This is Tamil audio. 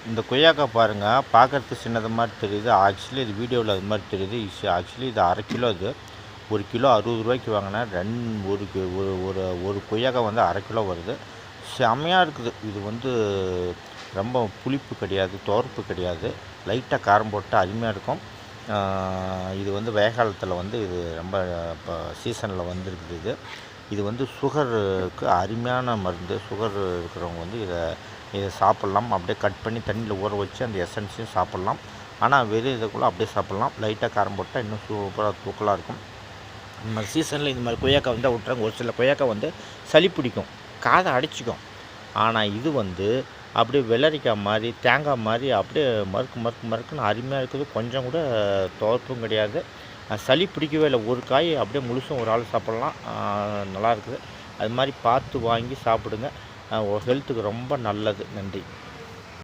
இந்த கொய்யாக்கா பாருங்கள், பார்க்குறதுக்கு சின்னது மாதிரி தெரியுது. ஆக்சுவலி இது வீடியோவில் அது மாதிரி தெரியுது. ஆக்சுவலி இது 1/2 கிலோ இது. 1 கிலோ 60 ரூபாய்க்கு வாங்கினேன். ஒரு ஒரு ஒரு கொய்யாக்கா வந்து 1/2 கிலோ வருது. செம்மையாக இருக்குது. இது வந்து ரொம்ப புளிப்பு கிடையாது, துவர்ப்பு கிடையாது. லைட்டாக காரம் போட்டு அருமையாக இருக்கும். இது வந்து வெய்யகாலத்தில் வந்து இது ரொம்ப இப்போ சீசனில் வந்துருக்குது இது. இது வந்து சுகருக்கு அருமையான மருந்து. சுகர் இருக்கிறவங்க வந்து இதை சாப்பிட்லாம். அப்படியே கட் பண்ணி தண்ணியில் ஊற வச்சு அந்த எசன்ஸையும் சாப்பிட்லாம். ஆனால் வெறும் இதை கூட அப்படியே சாப்பிட்லாம். லைட்டாக காரம் போட்டால் இன்னும் சூப்பராக தூக்கலாக இருக்கும். இந்த மாதிரி சீசனில் இந்த மாதிரி கொய்யாக்காய் வந்து விட்றாங்க. ஒரு சில கொய்யாக்காய் வந்து சளி பிடிக்கும், காதை அடைச்சிக்கும். ஆனால் இது வந்து அப்படியே வெள்ளரிக்காய் மாதிரி, தேங்காய் மாதிரி அப்படியே மறுக்குன்னு அருமையாக இருக்குது. கொஞ்சம் கூட துவர்ப்பும் கிடையாது, சளி பிடிக்கவே இல்லை. ஒரு காய் அப்படியே முழுசும் ஒரு ஆள் சாப்பிட்லாம். நல்லா இருக்குது. அது மாதிரி பார்த்து வாங்கி சாப்பிடுங்க. ஹெல்த்துக்கு ரொம்ப நல்லது. நன்றி.